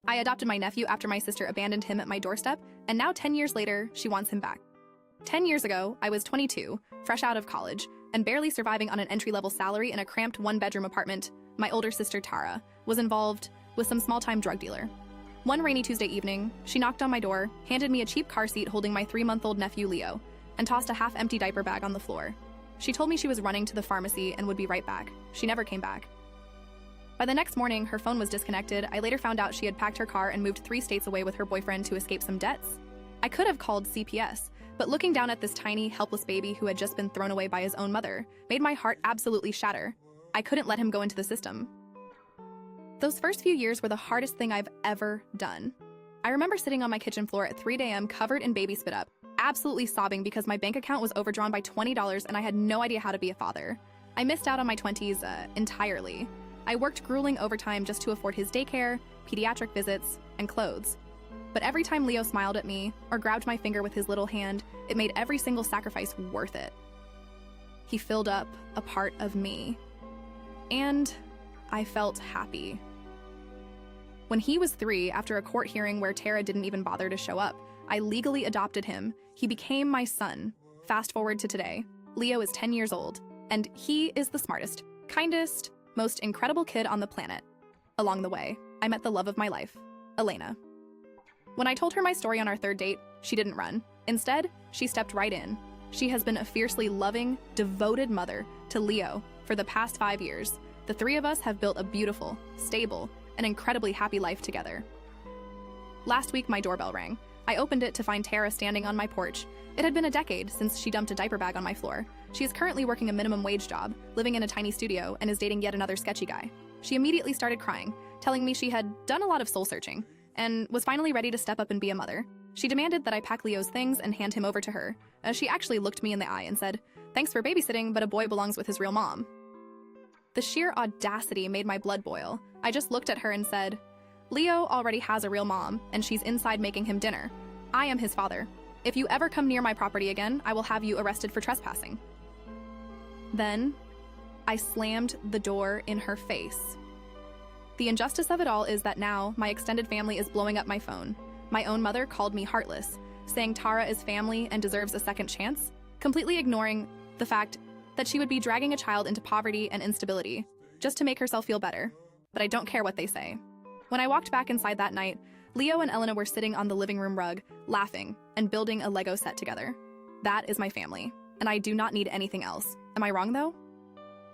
I adopted my nephew after my sister abandoned him at my doorstep, and now 10 years later, she wants him back. 10 years ago, I was 22, fresh out of college, and barely surviving on an entry-level salary in a cramped one-bedroom apartment. My older sister, Tara, was involved with some small-time drug dealer. One rainy Tuesday evening, she knocked on my door, handed me a cheap car seat holding my 3-month-old nephew, Leo, and tossed a half-empty diaper bag on the floor. She told me she was running to the pharmacy and would be right back. She never came back. By the next morning, her phone was disconnected. I later found out she had packed her car and moved 3 states away with her boyfriend to escape some debts. I could have called CPS, but looking down at this tiny, helpless baby who had just been thrown away by his own mother made my heart absolutely shatter. I couldn't let him go into the system. Those first few years were the hardest thing I've ever done. I remember sitting on my kitchen floor at 3 a.m. covered in baby spit up, absolutely sobbing because my bank account was overdrawn by $20 and I had no idea how to be a father. I missed out on my 20s entirely. I worked grueling overtime just to afford his daycare, pediatric visits, and clothes. But every time Leo smiled at me or grabbed my finger with his little hand, it made every single sacrifice worth it. He filled up a part of me. And I felt happy. When he was 3, after a court hearing where Tara didn't even bother to show up, I legally adopted him. He became my son. Fast forward to today. Leo is 10 years old, and he is the smartest, kindest, most incredible kid on the planet. Along the way, I met the love of my life, Elena. When I told her my story on our 3rd date, she didn't run. Instead, she stepped right in. She has been a fiercely loving, devoted mother to Leo for the past 5 years. The 3 of us have built a beautiful, stable, and incredibly happy life together. Last week, my doorbell rang. I opened it to find Tara standing on my porch. It had been a decade since she dumped a diaper bag on my floor. She is currently working a minimum wage job, living in a tiny studio, and is dating yet another sketchy guy. She immediately started crying, telling me she had done a lot of soul-searching and was finally ready to step up and be a mother. She demanded that I pack Leo's things and hand him over to her. She actually looked me in the eye and said, "Thanks for babysitting, but a boy belongs with his real mom." The sheer audacity made my blood boil. I just looked at her and said, "Leo already has a real mom, and she's inside making him dinner. I am his father. If you ever come near my property again, I will have you arrested for trespassing." Then, I slammed the door in her face. The injustice of it all is that now my extended family is blowing up my phone. My own mother called me heartless, saying Tara is family and deserves a second chance, completely ignoring the fact that she would be dragging a child into poverty and instability just to make herself feel better. But I don't care what they say. When I walked back inside that night, Leo and Elena were sitting on the living room rug, laughing and building a Lego set together. That is my family, and I do not need anything else. Am I wrong, though?